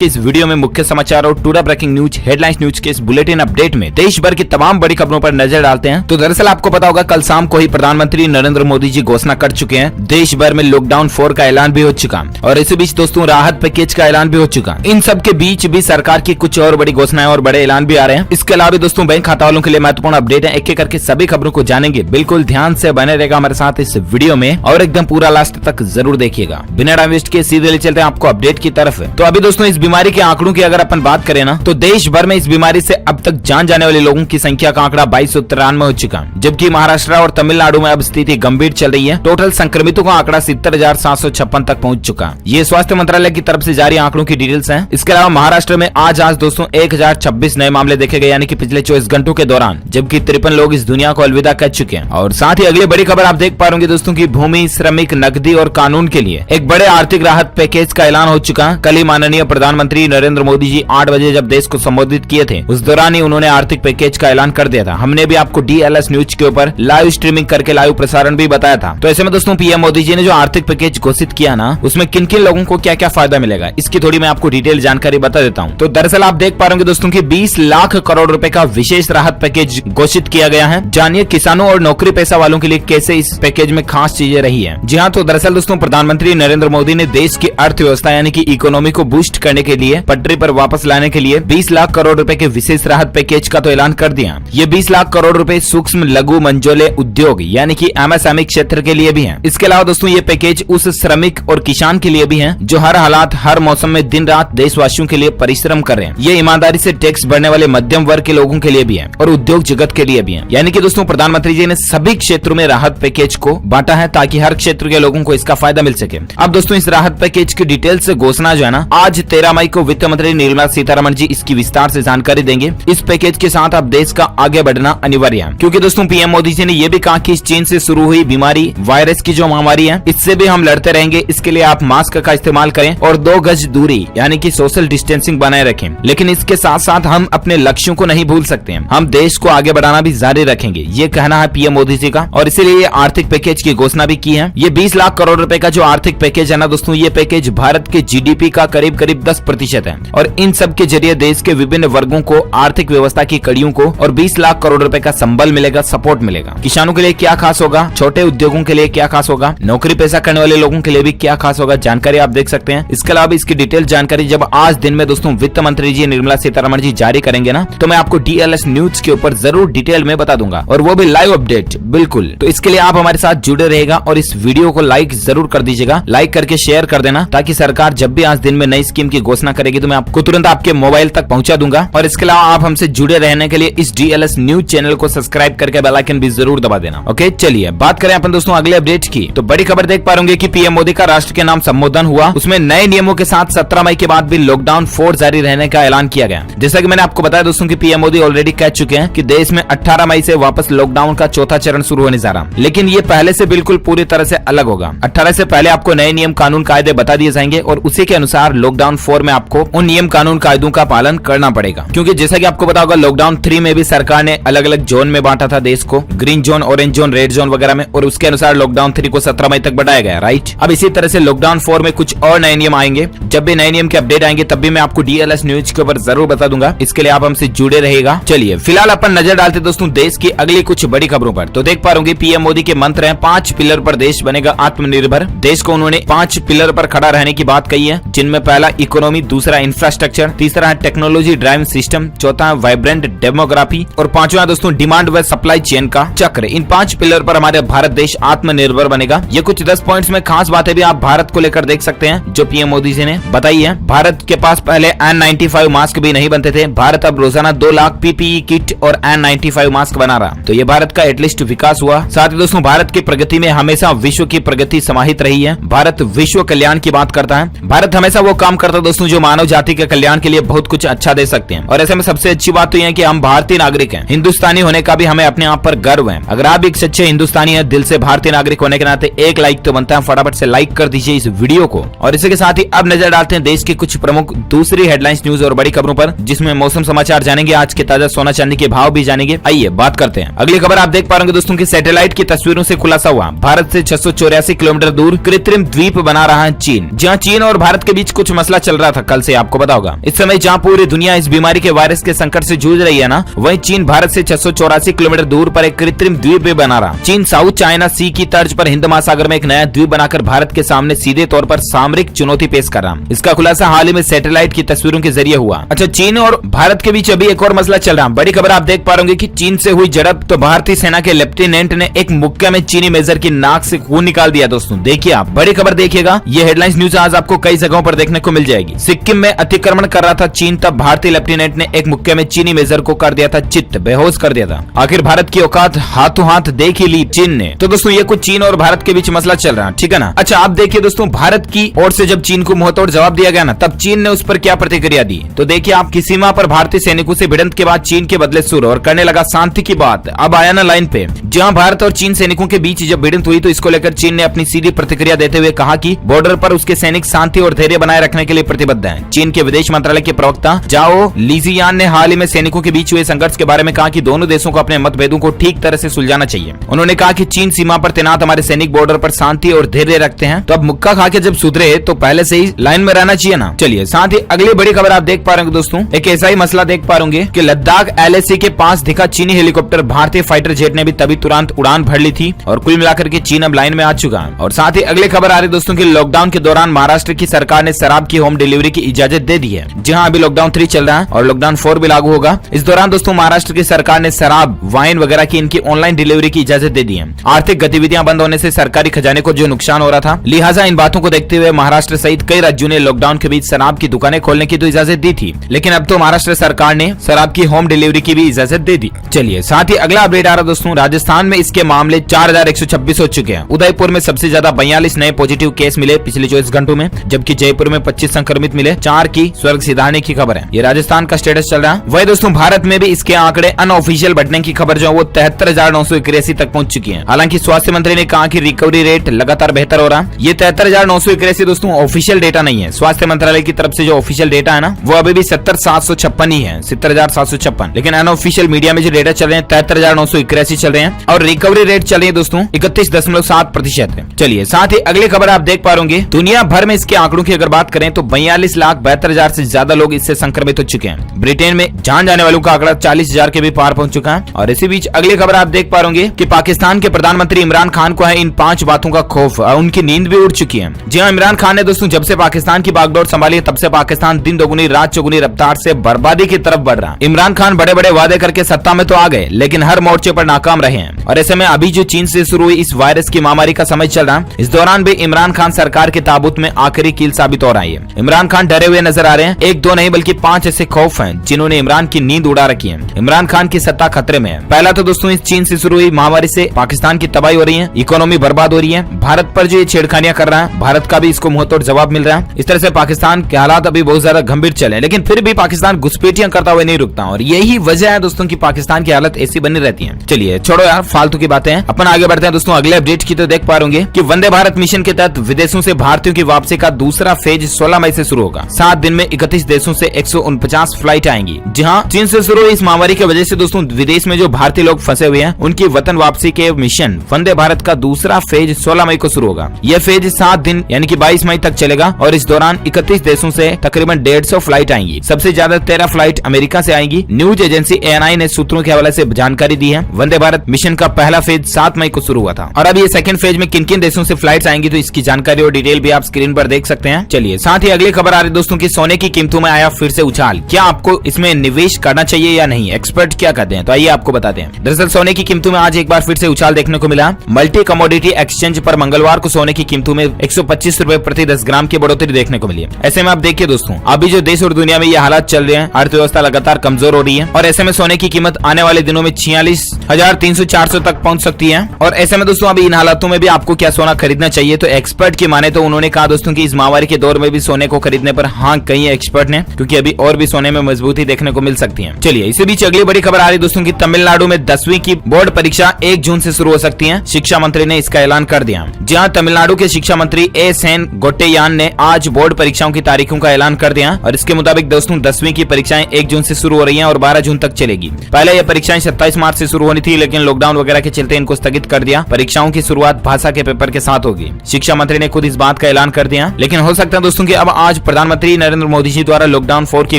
इस वीडियो में मुख्य समाचार और today breaking news headlines news के इस बुलेटिन अपडेट में देश भर की तमाम बड़ी खबरों पर नजर डालते हैं। तो दरअसल आपको पता होगा कल शाम को ही प्रधानमंत्री नरेंद्र मोदी जी घोषणा कर चुके हैं। देश भर में लॉकडाउन 4 का ऐलान भी हो चुका और इसी बीच दोस्तों राहत पैकेज का ऐलान भी हो चुका। इन सब के बीच भी सरकार की कुछ और बड़ी घोषणाएं और बड़े ऐलान भी आ रहे हैं। इसके अलावा दोस्तों बैंक खाता वालों के लिए महत्वपूर्ण अपडेट है। एक एक करके सभी खबरों को जानेंगे। बिल्कुल ध्यान से बने रहेगा हमारे साथ इस वीडियो में और एकदम पूरा लास्ट तक जरूर देखिएगा। बिना टाइम वेस्ट के सीधे ले चलते हैं आपको अपडेट की तरफ। तो अभी दोस्तों इस बीमारी के आंकड़ों की अगर अपन बात करें ना तो देश भर में इस बीमारी से अब तक जान जाने वाले लोगों की संख्या का आंकड़ा 2293 हो चुका, जबकि महाराष्ट्र और तमिलनाडु में अब स्थिति गंभीर चल रही है। टोटल संक्रमितों का आंकड़ा 70,756 तक पहुंच चुका। ये स्वास्थ्य मंत्रालय की तरफ से जारी आंकड़ों की डिटेल्स हैं। इसके अलावा महाराष्ट्र में आज दोस्तों 1026 नए मामले देखे गए, यानी कि पिछले 24 घंटों के दौरान, जबकि 53 लोग इस दुनिया को अलविदा कह चुके हैं। और साथ ही अगली बड़ी खबर आप देख पा रहे दोस्तों की भूमि, श्रमिक, नकदी और कानून के लिए एक बड़े आर्थिक राहत पैकेज का ऐलान हो चुका। कल ही माननीय प्रधानमंत्री नरेंद्र मोदी जी 8 बजे जब देश को संबोधित किए थे, उस दौरान ही उन्होंने आर्थिक पैकेज का ऐलान कर दिया था। हमने भी आपको DLS न्यूज के ऊपर लाइव स्ट्रीमिंग करके लाइव प्रसारण भी बताया था। तो ऐसे में दोस्तों पीएम मोदी जी ने जो आर्थिक पैकेज घोषित किया ना, उसमें किन किन लोगों को क्या क्या फायदा मिलेगा, इसकी थोड़ी मैं आपको डिटेल जानकारी बता देता हूँ। तो दरअसल आप देख पा रहे दोस्तों की 20 लाख करोड़ रुपए का विशेष राहत पैकेज घोषित किया गया है। जानिए किसानों और नौकरी पेशा वालों के लिए कैसे इस पैकेज में खास चीजें रही है। जी हाँ, तो दरअसल दोस्तों प्रधानमंत्री नरेंद्र मोदी ने देश की अर्थव्यवस्था यानी कि इकोनॉमी को बूस्ट करने के लिए, पटरी पर वापस लाने के लिए 20 लाख करोड़ रुपए के विशेष राहत पैकेज का तो ऐलान कर दिया। ये 20 लाख करोड़ रुपए सूक्ष्म लघु मंझोले उद्योग यानी कि MSME क्षेत्र के लिए भी है। इसके अलावा दोस्तों ये पैकेज उस श्रमिक और किसान के लिए भी है जो हर हालात हर मौसम में दिन रात देशवासियों के लिए परिश्रम कर रहे हैं। ये ईमानदारी से टैक्स भरने वाले मध्यम वर्ग के लोगों के लिए भी है और उद्योग जगत के लिए भी है। यानी कि दोस्तों प्रधानमंत्री जी ने सभी क्षेत्रों में राहत पैकेज को बांटा है ताकि हर क्षेत्र के लोगों को इसका फायदा मिल सके। अब दोस्तों इस राहत पैकेज की डिटेल से घोषणा जो है ना, आज 13 मई को वित्त मंत्री निर्मला सीतारमण जी इसकी विस्तार से जानकारी देंगे। इस पैकेज के साथ अब देश का आगे बढ़ना अनिवार्य है, क्योंकि दोस्तों पीएम मोदी जी ने यह भी कहा कि इस चीन से शुरू हुई बीमारी, वायरस की जो महामारी है, इससे भी हम लड़ते रहेंगे। इसके लिए आप मास्क का इस्तेमाल करें और 2 गज दूरी यानी कि सोशल डिस्टेंसिंग बनाए रखें। लेकिन इसके साथ साथ हम अपने लक्ष्यों को नहीं भूल सकते हैं। हम देश को आगे बढ़ाना भी जारी रखेंगे, ये कहना है पीएम मोदी जी का। और इसीलिए आर्थिक पैकेज की घोषणा भी की है। ये 20 लाख करोड़ रुपए का जो आर्थिक पैकेज है ना दोस्तों, ये पैकेज भारत के GDP का करीब 10% है और इन सब के जरिए देश के विभिन्न वर्गों को, आर्थिक व्यवस्था की कड़ियों को और 20 लाख करोड़ रुपए का संबल मिलेगा, सपोर्ट मिलेगा। किसानों के लिए क्या खास होगा, छोटे उद्योगों के लिए क्या खास होगा, नौकरी पेशा करने वाले लोगों के लिए भी क्या खास होगा, जानकारी आप देख सकते हैं। इसके अलावा इसकी डिटेल जानकारी जब आज दिन में दोस्तों वित्त मंत्री जी निर्मला सीतारमण जी जारी करेंगे ना, तो मैं आपको DLS न्यूज के ऊपर जरूर डिटेल में बता दूंगा और वो भी लाइव अपडेट। बिल्कुल, तो इसके लिए आप हमारे साथ जुड़े रहेगा और इस वीडियो को लाइक जरूर कर दीजिएगा। लाइक करके शेयर कर देना ताकि सरकार जब भी आज दिन में नई स्कीम की घोषणा करेगी तो मैं आपको तुरंत आपके मोबाइल तक पहुंचा दूंगा। और इसके अलावा आप हमसे जुड़े रहने के लिए इस DLS न्यूज चैनल को सब्सक्राइब करके बेल आइकन भी जरूर दबा देना। ओके, चलिए बात करें अपन दोस्तों अगले अपडेट की। तो बड़ी खबर देख पा रहे कि पीएम मोदी का राष्ट्र के नाम संबोधन हुआ। उसमें नए नियमों के साथ 17 मई के बाद भी लॉकडाउन 4 जारी रहने का ऐलान किया गया। जैसा कि मैंने आपको बताया दोस्तों कि पीएम मोदी ऑलरेडी कह चुके हैं कि देश में 18 मई से वापस लॉकडाउन का चौथा चरण शुरू होने जा रहा, लेकिन ये पहले से बिल्कुल पूरी तरह से अलग होगा। 18 से पहले आपको नए नियम कानून कायदे बता दिए जाएंगे और उसी के अनुसार लॉकडाउन 4 में आपको उन नियम कानून कायदों का पालन करना पड़ेगा। क्योंकि जैसा कि आपको पता होगा लॉकडाउन 3 में भी सरकार ने अलग अलग जोन में बांटा था देश को, green zone, orange zone, red zone वगैरह में, और उसके अनुसार लॉकडाउन 3 को 17 मई तक बढ़ाया गया। राइट, अब इसी तरह से लॉकडाउन 4 में कुछ और नए नियम आएंगे। जब भी नए नियम के अपडेट आएंगे तब भी मैं आपको DLS न्यूज के ऊपर जरूर बता दूंगा। इसके लिए आप हमसे जुड़े रहेगा। चलिए फिलहाल अपन नजर डालते दोस्तों देश की अगली कुछ बड़ी खबरों पर। तो देख पा रहे पीएम मोदी के मंत्र हैं 5 पिलर पर देश बनेगा आत्मनिर्भर। देश को उन्होंने 5 पिलर पर खड़ा रहने की बात कही है, जिनमें पहला इकोनॉमी, दूसरा इंफ्रास्ट्रक्चर, तीसरा है टेक्नोलॉजी ड्राइव सिस्टम, चौथा है वाइब्रेंट डेमोग्राफी और पांचवा दोस्तों डिमांड व सप्लाई चेन का चक्र। इन 5 पिलर पर हमारे भारत देश आत्मनिर्भर बनेगा। ये कुछ 10 पॉइंट्स में खास बातें भी आप भारत को लेकर देख सकते हैं जो पीएम मोदी जी ने बताई है। भारत के पास पहले N95 मास्क भी नहीं बनते थे। भारत अब रोजाना 2 लाख PPE किट और N95 मास्क बना रहा, तो ये भारत का एटलीस्ट विकास हुआ। साथ ही दोस्तों भारत की प्रगति में हमेशा विश्व की प्रगति समाहित रही है। भारत विश्व कल्याण की बात करता है। भारत हमेशा वो काम करता है दोस्तों जो मानव जाति के कल्याण के लिए बहुत कुछ अच्छा दे सकते हैं। और ऐसे में सबसे अच्छी बात तो यह है कि हम भारतीय नागरिक हैं। हिंदुस्तानी होने का भी हमें अपने आप पर गर्व है। अगर आप एक सच्चे हिंदुस्तानी है, दिल से भारतीय नागरिक होने के नाते एक लाइक तो बनता है। फटाफट से लाइक कर दीजिए इस वीडियो को। और इसी के साथ ही अब नजर डालते हैं देश की कुछ प्रमुख दूसरी हेडलाइंस न्यूज और बड़ी खबरों पर, जिसमें मौसम समाचार जानेंगे, आज के ताजा सोना चांदी के भाव भी जानेंगे। आइए बात करते हैं। अगली खबर आप देख पा रहे दोस्तों की सैटेलाइट की तस्वीरों से खुलासा हुआ, भारत से 684 किलोमीटर दूर कृत्रिम द्वीप बना रहा है चीन। जहां चीन और भारत के बीच कुछ मसला चल रहा रहा था कल से, आपको पता होगा। इस समय जहाँ पूरी दुनिया इस बीमारी के वायरस के संकट से जूझ रही है ना, वहीं चीन भारत से 684 किलोमीटर दूर पर एक कृत्रिम द्वीप भी बना रहा। चीन साउथ चाइना सी की तर्ज पर हिंद महासागर में एक नया द्वीप बनाकर भारत के सामने सीधे तौर पर सामरिक चुनौती पेश कर रहा। इसका खुलासा हाल ही में सैटेलाइट की तस्वीरों के जरिए हुआ। अच्छा, चीन और भारत के बीच अभी एक और मसला चल रहा। बड़ी खबर आप देख पा रहे कि चीन से हुई झड़प तो भारतीय सेना के लेफ्टिनेंट ने एक मुक्का में चीनी मेजर की नाक से खून निकाल दिया। दोस्तों देखिए, आप बड़ी खबर देखिएगा। ये हेडलाइंस न्यूज आज आपको कई जगहों पर देखने को मिल जाएगी। सिक्किम में अतिक्रमण कर रहा था चीन, तब भारतीय लेफ्टिनेंट ने एक मुक्के में चीनी मेजर को कर दिया था चित्त, बेहोश कर दिया था। आखिर भारत की औकात हाथों हाथ देख ही ली चीन ने। तो दोस्तों ये कुछ चीन और भारत के बीच मसला चल रहा है, ठीक है ना। अच्छा, आप देखिए दोस्तों, भारत की ओर से जब चीन को मुंहतोड़ जवाब दिया गया ना, तब चीन ने उस पर क्या प्रतिक्रिया दी। तो देखिए, आपकी सीमा पर भारतीय सैनिकों से भिड़ंत के बाद चीन के बदले सुर और करने लगा शांति की बात। अब आया ना लाइन पे, जहां भारत और चीन सैनिकों के बीच जब भिड़ंत हुई तो इसको लेकर चीन ने अपनी सीधी प्रतिक्रिया देते हुए कहा कि बॉर्डर पर उसके सैनिक शांति और धैर्य बनाए रखने के लिए प्रतिबद्ध हैं। चीन के विदेश मंत्रालय के प्रवक्ता जाओ लीजियान ने हाल ही में सैनिकों के बीच हुए संघर्ष के बारे में कहा कि दोनों देशों को अपने मतभेदों को ठीक तरह से सुलझाना चाहिए। उन्होंने कहा कि चीन सीमा पर तैनात हमारे सैनिक बॉर्डर पर शांति और धैर्य रखते हैं, तो अब मुक्का खा के जब सुधरे तो पहले से ही लाइन में रहना चाहिए ना। चलिए, साथ ही अगली बड़ी खबर आप देख पा रहे हैं दोस्तों, एक ऐसा ही मसला देख पा रहे कि लद्दाख LAC के पास दिखा चीनी हेलीकॉप्टर, भारतीय फाइटर जेट ने भी तभी तुरंत उड़ान भर ली थी और कुल मिलाकर के चीन अब लाइन में आ चुका है। और साथ ही अगली खबर आ रही दोस्तों की लॉकडाउन के दौरान महाराष्ट्र की सरकार ने शराब की होम डिलीवरी की इजाजत दे दी है। जी हाँ, अभी लॉकडाउन 3 चल रहा है और लॉकडाउन 4 भी लागू होगा। इस दौरान दोस्तों महाराष्ट्र की सरकार ने शराब, वाइन वगैरह की इनकी ऑनलाइन डिलीवरी की इजाजत दे दी है। आर्थिक गतिविधियां बंद होने से सरकारी खजाने को जो नुकसान हो रहा था, लिहाजा इन बातों को देखते हुए महाराष्ट्र सहित कई राज्यों ने लॉकडाउन के बीच शराब की दुकानें खोलने की तो इजाजत दी थी, लेकिन अब तो महाराष्ट्र सरकार ने शराब की होम डिलीवरी की भी इजाजत दे दी। चलिए, साथ ही अगला अपडेट आ रहा दोस्तों, राजस्थान में इसके मामले 4126 हो चुके हैं। उदयपुर में सबसे ज्यादा 42 नए पॉजिटिव केस मिले पिछले 24 घंटों में, जबकि जयपुर में 25 संक्रमित मिले। 4 की स्वर्ग सिधारने की खबर है। ये राजस्थान का स्टेटस चल रहा है। वही दोस्तों भारत में भी इसके आंकड़े अनऑफिशियल बढ़ने की खबर जो है वो 73,981 तक पहुंच चुकी है। हालांकि स्वास्थ्य मंत्री ने कहा कि रिकवरी रेट लगातार बेहतर हो रहा है। ये 73,981 दोस्तों ऑफिशियल डेटा नहीं है। स्वास्थ्य मंत्रालय की तरफ से जो ऑफिशियल डेटा है ना, वो अभी भी 70,756 ही है, 70,756। लेकिन अनऑफिशियल मीडिया में जो डेटा चल रहे हैं 73,981 चल रहे हैं और रिकवरी रेट चल रही है दोस्तों 31.7% है। चलिए, साथ ही अगली खबर आप देख पा रहे दुनिया भर में इसके आंकड़ों की अगर बात करें तो 42,72,000 से ज्यादा लोग इससे संक्रमित हो चुके हैं। ब्रिटेन में जान जाने वालों का आंकड़ा 40,000 के भी पार पहुंच चुका है। और इसी बीच अगली खबर आप देख पा रहे कि पाकिस्तान के प्रधानमंत्री इमरान खान को है इन 5 बातों का खौफ और उनकी नींद भी उड़ चुकी है। जी हाँ, इमरान खान ने दोस्तों जब से पाकिस्तान की बागडोर संभाली तब से पाकिस्तान दिन दोगुनी रात चौगुनी रफ्तार से बर्बादी की तरफ बढ़ रहा। इमरान खान बड़े बड़े वादे करके सत्ता में तो आ गए, लेकिन हर मोर्चे पर नाकाम रहे हैं। और ऐसे में अभी जो चीन से शुरू हुई इस वायरस की महामारी का समय चल रहा, इस दौरान भी इमरान खान सरकार के ताबूत में आखिरी कील साबित हो रहा है। इमरान खान डरे हुए नजर आ रहे हैं। 1 2 नहीं बल्कि 5 ऐसे खौफ हैं जिन्होंने इमरान की नींद उड़ा रखी है। इमरान खान की सत्ता खतरे में है। पहला तो दोस्तों इस चीन से शुरू हुई महामारी से पाकिस्तान की तबाही हो रही है, इकोनॉमी बर्बाद हो रही है। भारत पर जो ये छेड़खानियां कर रहा है, भारत का भी इसको मुंहतोड़ जवाब मिल रहा है। इस तरह से पाकिस्तान के हालात अभी बहुत ज्यादा गंभीर चले, लेकिन फिर भी पाकिस्तान घुसपैठियां करता हुआ नहीं रुकता और यही वजह है दोस्तों की पाकिस्तान की हालत ऐसी बनी रहती है। चलिए छोड़ो यार फालतू की बातें, अपन आगे बढ़ते हैं दोस्तों अगले अपडेट की। तो देख पा रहे कि वंदे भारत मिशन के तहत विदेशों से भारतीयों की वापसी का दूसरा फेज 16 मई से शुरू होगा। 7 दिन में 31 देशों से 149 फ्लाइट आएंगी। जहां चीन से शुरू हुई इस महामारी की वजह से दोस्तों विदेश में जो भारतीय लोग फंसे हुए हैं उनकी वतन वापसी के मिशन वंदे भारत का दूसरा फेज 16 मई को शुरू होगा। यह फेज 7 दिन यानी कि 22 मई तक चलेगा और इस दौरान 31 देशों से तकरीबन 150 फ्लाइट आएंगी। सबसे ज्यादा 13 फ्लाइट अमेरिका से आएंगी। न्यूज एजेंसी ANI ने सूत्रों के हवाले से जानकारी दी है। वंदे भारत मिशन का पहला फेज 7 मई को शुरू हुआ था और अब ये सेकंड फेज में किन किन देशों से फ्लाइट्स आएंगी तो इसकी जानकारी और डिटेल भी आप स्क्रीन पर देख सकते हैं। चलिए साथ ही अगली खबर आ रही दोस्तों की सोने की कीमतों में आया फिर से उछाल। क्या आपको इसमें निवेश करना चाहिए या नहीं, एक्सपर्ट क्या कहते हैं, तो आइए आपको बताते हैं। दरअसल सोने की कीमतों में आज एक बार फिर से उछाल देखने को मिला। मल्टी कमोडिटी एक्सचेंज पर मंगलवार को सोने की कीमतों में 125 रुपए प्रति 10 ग्राम की बढ़ोतरी देखने को मिली। ऐसे में आप देखिए दोस्तों अभी जो देश और दुनिया में ये हालात चल रहे हैं, अर्थव्यवस्था लगातार कमजोर हो रही है और ऐसे में सोने की कीमत आने वाले दिनों में 46,300-400 तक पहुंच सकती है। और ऐसे में दोस्तों अभी इन हालातों में भी आपको क्या सोना खरीदना चाहिए, तो एक्सपर्ट की माने तो उन्होंने कहा दोस्तों की इस महामारी के दौर में भी सोने को खरीदने पर हाँ कही है एक्सपर्ट ने, क्योंकि अभी और भी सोने में मजबूती देखने को मिल सकती है। चलिए इसी बीच अगली बड़ी खबर आ रही दोस्तों की तमिलनाडु में 10वीं की बोर्ड परीक्षा 1 जून से शुरू हो सकती है। शिक्षा मंत्री ने इसका ऐलान कर दिया। जहां तमिलनाडु के शिक्षा मंत्री एन गोटेयान ने आज बोर्ड परीक्षाओं की तारीखों का ऐलान कर दिया और इसके मुताबिक दोस्तों 10वीं की परीक्षाएं 1 जून से शुरू हो रही हैं और 12 जून तक चलेगी। पहले यह परीक्षाएं 27 मार्च से शुरू होनी थी, लेकिन लॉकडाउन वगैरह के चलते इनको स्थगित कर दिया। परीक्षाओं की शुरुआत भाषा के पेपर के साथ होगी। शिक्षा मंत्री ने खुद इस बात का ऐलान कर दिया, लेकिन हो सकता है दोस्तों कि अब आज आज प्रधानमंत्री नरेंद्र मोदी जी द्वारा लॉकडाउन 4 की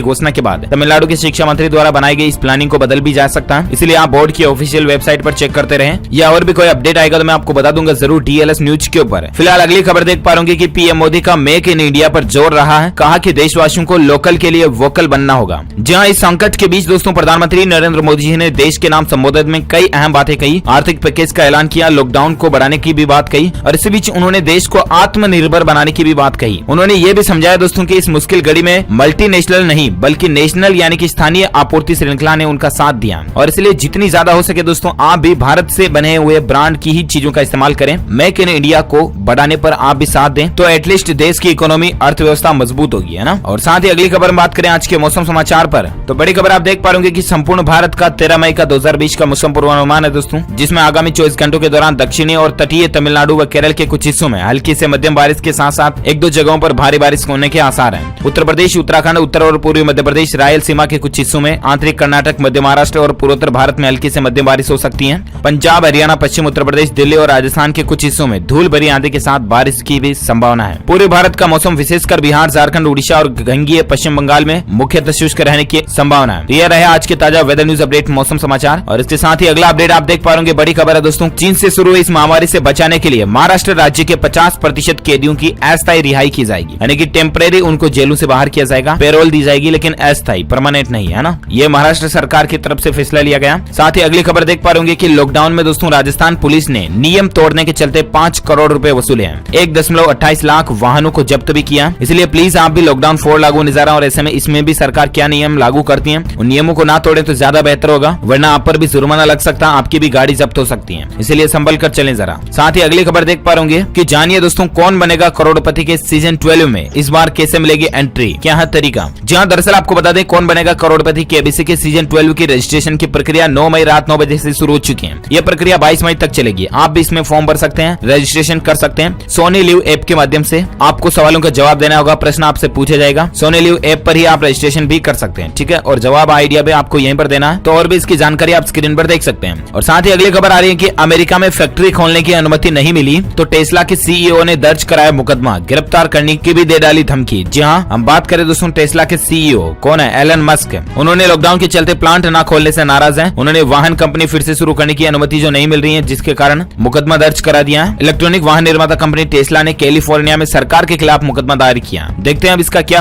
घोषणा के बाद तमिलनाडु के शिक्षा मंत्री द्वारा बनाई गई इस प्लानिंग को बदल भी जा सकता है, इसलिए आप बोर्ड की ऑफिशियल वेबसाइट पर चेक करते रहें। या और भी कोई अपडेट आएगा तो मैं आपको बता दूंगा जरूर DLS न्यूज के ऊपर। फिलहाल अगली खबर देख पा रहे कि पीएम मोदी का मेक इन इंडिया पर जोर रहा है, कहा कि देशवासियों को लोकल के लिए वोकल बनना होगा। जहां इस संकट के बीच दोस्तों प्रधानमंत्री नरेंद्र मोदी जी ने देश के नाम संबोधन में कई अहम बातें कही, आर्थिक पैकेज का ऐलान किया, लॉकडाउन को बढ़ाने की भी बात कही और इसी बीच उन्होंने देश को आत्मनिर्भर बनाने की भी बात कही। उन्होंने ये भी समझाया दोस्तों कि इस मुश्किल घड़ी में मल्टीनेशनल नहीं बल्कि नेशनल यानी कि स्थानीय आपूर्ति श्रृंखला ने उनका साथ दिया और इसलिए जितनी ज्यादा हो सके दोस्तों आप भी भारत से बने हुए ब्रांड की ही चीजों का इस्तेमाल करें। मेक इन इंडिया को बढ़ाने पर आप भी साथ दें तो एटलीस्ट देश की इकोनॉमी अर्थव्यवस्था मजबूत होगी, है ना। और साथ ही अगली खबर बात करें आज के मौसम समाचार पर, तो बड़ी खबर आप देख पा रहे कि संपूर्ण भारत का 13 मई का 2020 का मौसम पूर्वानुमान है दोस्तों, जिसमें आगामी 24 घंटों के दौरान दक्षिणी और तटीय तमिलनाडु व केरल के कुछ हिस्सों में हल्की से मध्यम बारिश के साथ साथ 1-2 जगहों पर भारी बारिश होने के आसार हैं। उत्तर प्रदेश, उत्तराखंड, उत्तर और पूर्वी मध्य प्रदेश, रायलसीमा के कुछ हिस्सों में, आंतरिक कर्नाटक, मध्य महाराष्ट्र और पूर्वोत्तर भारत में हल्की से मध्यम बारिश हो सकती है। पंजाब, हरियाणा, पश्चिम उत्तर प्रदेश, दिल्ली और राजस्थान के कुछ हिस्सों में धूल भरी आंधी के साथ बारिश की भी संभावना है। पूरे भारत का मौसम विशेषकर बिहार, झारखंड, उड़ीसा और गंगीय पश्चिम बंगाल में मुख्यतः शुष्क रहने की संभावना है। यह रहे आज के ताजा वेदर न्यूज अपडेट मौसम समाचार और इसके साथ ही अगला अपडेट आप देख पा रहे बड़ी खबर है दोस्तों, चीन से शुरू हुई इस महामारी से बचाने के लिए महाराष्ट्र राज्य के 50% कैदियों की अस्थायी रिहाई की जाएगी, यानी कि टेम्परेरी उनको जेलों से बाहर किया जाएगा, पेरोल दी जाएगी लेकिन अस्थायी परमानेंट नहीं, है ना। ये महाराष्ट्र सरकार की तरफ से फैसला लिया गया। साथ ही अगली खबर देख पा रहे कि लॉकडाउन में दोस्तों राजस्थान पुलिस ने नियम तोड़ने के चलते 5 करोड़ रुपए वसूले हैं, 1.28 लाख वाहनों को जब्त भी किया। इसलिए प्लीज आप भी लॉकडाउन 4 लागू होने जा रहा है और ऐसे में इसमें भी सरकार क्या नियम लागू करती है उन नियमों को ना तोड़े तो ज्यादा बेहतर होगा, वरना आप पर भी जुर्माना लग सकता है, आपकी भी गाड़ी जब्त हो सकती है, इसलिए संभल कर चलें जरा। साथ ही अगली खबर देख पा रहे कि जानिए दोस्तों कौन बनेगा करोड़पति के सीजन 12 में, इस बार कैसे मिलेगी एंट्री, क्या है तरीका। जहां दरअसल आपको बता दें कौन बनेगा करोड़पति केबीसी के सीजन 12 की रजिस्ट्रेशन की प्रक्रिया 9 मई रात 9 बजे से शुरू हो चुकी है। यह प्रक्रिया 22 मई तक चलेगी। आप भी इसमें फॉर्म भर सकते हैं, रजिस्ट्रेशन कर सकते हैं। सोनी लिव ऐप के माध्यम से आपको सवालों का जवाब देना होगा, प्रश्न आपसे पूछा जाएगा। सोनी लिव ऐप पर ही आप रजिस्ट्रेशन भी कर सकते हैं, ठीक है, और जवाब आइडिया भी आपको यहीं पर देना है। तो और भी इसकी जानकारी आप स्क्रीन पर देख सकते हैं। और साथ ही अगली खबर आ रही है कि अमेरिका में फैक्ट्री खोलने की अनुमति नहीं मिली तो टेस्ला के सीईओ ने दर्ज कराया मुकदमा, गिरफ्तार करने की भी दे डाली धमकी। जी हाँ, हम बात करें दोस्तों टेस्ला के सीईओ कौन है, एलन मस्क। उन्होंने लॉकडाउन के चलते प्लांट न खोलने से नाराज हैं। उन्होंने वाहन कंपनी फिर से शुरू करने की अनुमति जो नहीं मिल रही है, जिसके कारण मुकदमा दर्ज करा दिया है। इलेक्ट्रॉनिक वाहन निर्माता कंपनी टेस्ला ने कैलिफोर्निया में सरकार के खिलाफ मुकदमा दायर किया। देखते हैं अब इसका क्या